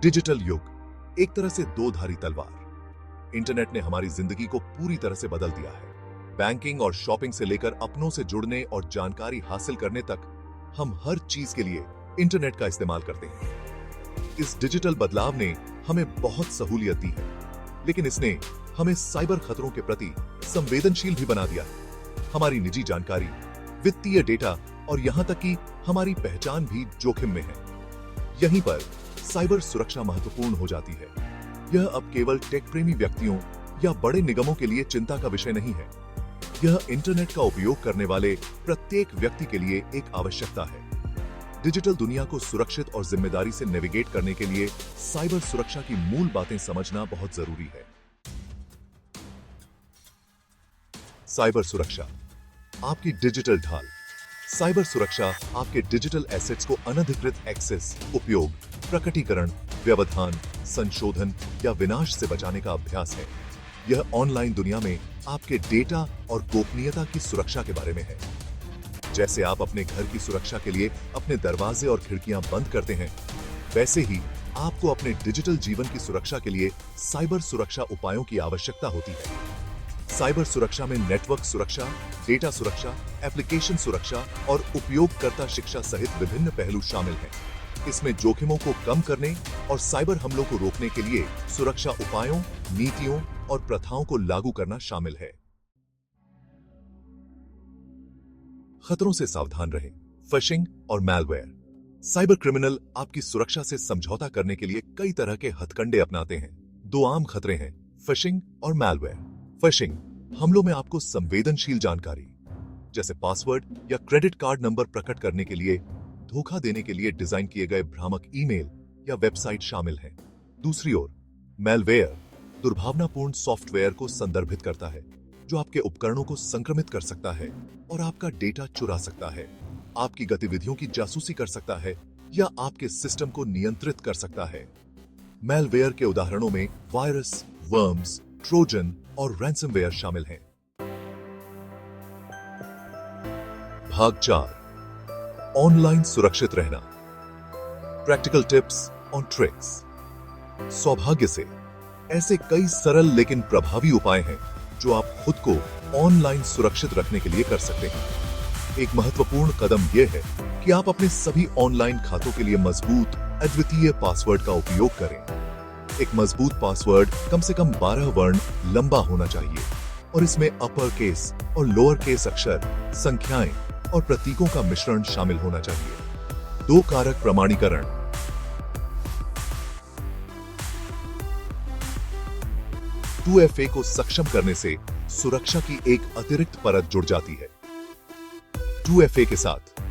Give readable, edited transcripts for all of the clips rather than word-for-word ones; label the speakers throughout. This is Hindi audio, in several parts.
Speaker 1: डिजिटल युग एक तरह से दो धारी तलवार। इंटरनेट ने हमारी जिंदगी को पूरी तरह से बदल दिया है। बैंकिंग और शॉपिंग से लेकर अपनों से जुड़ने और जानकारी हासिल करने तक हम हर चीज के लिए इंटरनेट का इस्तेमाल करते हैं। इस डिजिटल बदलाव ने हमें बहुत सहूलियत दी है, लेकिन इसने हमें साइबर खतरों के प्रति संवेदनशील भी बना दिया है। हमारी निजी जानकारी, वित्तीय डेटा और यहां तक कि हमारी पहचान भी जोखिम में है। यहीं पर साइबर सुरक्षा महत्वपूर्ण हो जाती है। यह अब केवल टेक प्रेमी व्यक्तियों या बड़े निगमों के लिए चिंता का विषय नहीं है। यह इंटरनेट का उपयोग करने वाले प्रत्येक व्यक्ति के लिए एक आवश्यकता है। डिजिटल दुनिया को सुरक्षित और जिम्मेदारी से नेविगेट करने के लिए साइबर सुरक्षा की मूल बातें समझना बहुत जरूरी है। साइबर सुरक्षा, आपकी डिजिटल ढाल। साइबर सुरक्षा आपके डिजिटल एसेट्स को अनधिकृत एक्सेस, उपयोग, प्रकटीकरण, व्यवधान, संशोधन या विनाश से बचाने का अभ्यास है। यह ऑनलाइन दुनिया में आपके डेटा और गोपनीयता की सुरक्षा के बारे में है। जैसे आप अपने घर की सुरक्षा के लिए अपने दरवाजे और खिड़कियां बंद करते हैं, वैसे ही आपको अपने डिजिटल जीवन की सुरक्षा के लिए साइबर सुरक्षा उपायों की आवश्यकता होती है। साइबर सुरक्षा में नेटवर्क सुरक्षा, डेटा सुरक्षा, एप्लीकेशन सुरक्षा और उपयोगकर्ता शिक्षा सहित विभिन्न पहलू शामिल हैं। इसमें जोखिमों को कम करने और साइबर हमलों को रोकने के लिए सुरक्षा उपायों, नीतियों और प्रथाओं को लागू करना शामिल है। खतरों से सावधान रहें। फिशिंग और मैलवेयर। साइबर क्रिमिनल आपकी सुरक्षा से समझौता करने के लिए कई तरह के हथकंडे अपनाते हैं। दो आम खतरे हैं, फिशिंग और मैलवेयर। फिशिंग हमलों में आपको संवेदनशील जानकारी जैसे पासवर्ड या क्रेडिट कार्ड नंबर प्रकट करने के लिए धोखा देने के लिए डिजाइन किए गए भ्रामक ईमेल या वेबसाइट शामिल हैं। दूसरी ओर मैलवेयर दुर्भावनापूर्ण सॉफ्टवेयर को संदर्भित करता है, जो आपके उपकरणों को संक्रमित कर सकता है और आपका डेटा चुरा सकता है, आपकी गतिविधियों की जासूसी कर सकता है या आपके सिस्टम को नियंत्रित कर सकता है। मैलवेयर के उदाहरणों में वायरस, वर्म्स, ट्रोजन और रैंसमवेयर शामिल हैं। भाग 4, ऑनलाइन सुरक्षित रहना। प्रैक्टिकल टिप्स और ट्रिक्स। सौभाग्य से ऐसे कई सरल लेकिन प्रभावी उपाय हैं जो आप खुद को ऑनलाइन सुरक्षित रखने के लिए कर सकते हैं। एक महत्वपूर्ण कदम यह है कि आप अपने सभी ऑनलाइन खातों के लिए मजबूत अद्वितीय पासवर्ड का उपयोग करें। एक मजबूत पासवर्ड कम से कम 12 वर्ण लंबा होना चाहिए और इसमें अपर केस और लोअर केस अक्षर, संख्याएं और प्रतीकों का मिश्रण शामिल होना चाहिए। 2 कारक प्रमाणीकरण। टू-FA को सक्षम करने से सुरक्षा की एक अतिरिक्त परत जुड़ जाती है। 2FA के साथ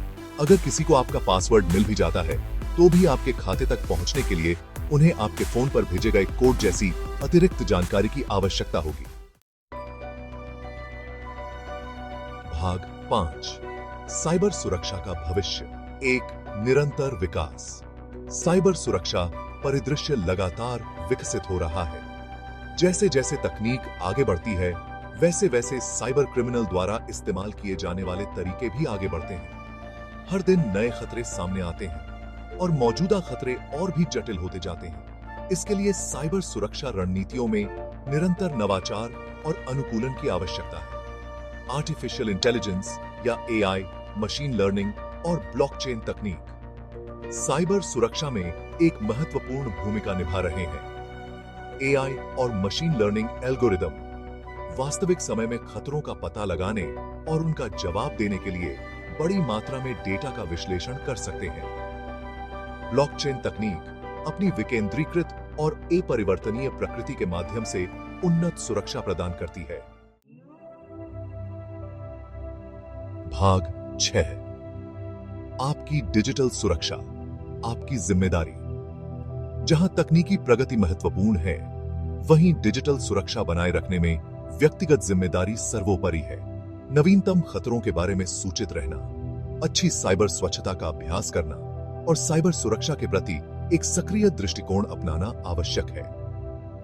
Speaker 1: अगर किसी को आपका पासवर्ड मिल भी जाता है, तो भी आपके खाते तक पहुंचने के लिए उन्हें आपके फोन पर भेजे गए कोड जैसी अतिरिक्त जानकारी की आवश्यकता होगी। भाग 5, साइबर सुरक्षा का भविष्य, एक निरंतर विकास। साइबर सुरक्षा परिदृश्य लगातार विकसित हो रहा है। जैसे जैसे तकनीक आगे बढ़ती है, वैसे वैसे साइबर क्रिमिनल द्वारा इस्तेमाल किए जाने वाले तरीके भी आगे बढ़ते हैं। हर दिन नए खतरे सामने आते हैं और मौजूदा खतरे और भी जटिल होते जाते हैं। इसके लिए साइबर सुरक्षा रणनीतियों में निरंतर नवाचार और अनुकूलन की आवश्यकता है। आर्टिफिशियल इंटेलिजेंस या AI, मशीन लर्निंग और ब्लॉकचेन तकनीक साइबर सुरक्षा में एक महत्वपूर्ण भूमिका निभा रहे हैं। AI और मशीन लर्निंग एल्गोरिदम वास्तविक समय में खतरों का पता लगाने और उनका जवाब देने के लिए बड़ी मात्रा में डेटा का विश्लेषण कर सकते हैं। ब्लॉकचेन तकनीक अपनी विकेंद्रीकृत और अपरिवर्तनीय प्रकृति के माध्यम से उन्नत सुरक्षा प्रदान करती है। भाग 6, आपकी डिजिटल सुरक्षा, आपकी जिम्मेदारी। जहां तकनीकी प्रगति महत्वपूर्ण है, वहीं डिजिटल सुरक्षा बनाए रखने में व्यक्तिगत जिम्मेदारी सर्वोपरि है। नवीनतम खतरों के बारे में सूचित रहना, अच्छी साइबर स्वच्छता का अभ्यास करना और साइबर सुरक्षा के प्रति एक सक्रिय दृष्टिकोण अपनाना आवश्यक है।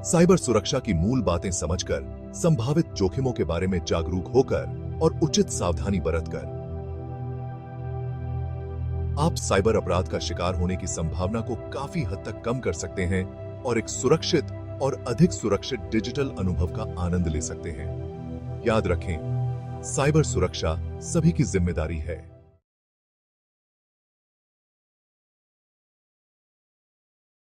Speaker 1: साइबर सुरक्षा की मूल बातें समझकर, संभावित जोखिमों के बारे में जागरूक होकर और उचित सावधानी बरतकर आप साइबर अपराध का शिकार होने की संभावना को काफी हद तक कम कर सकते हैं और एक सुरक्षित और अधिक सुरक्षित डिजिटल अनुभव का आनंद ले सकते हैं। याद रखें, साइबर सुरक्षा सभी की जिम्मेदारी है।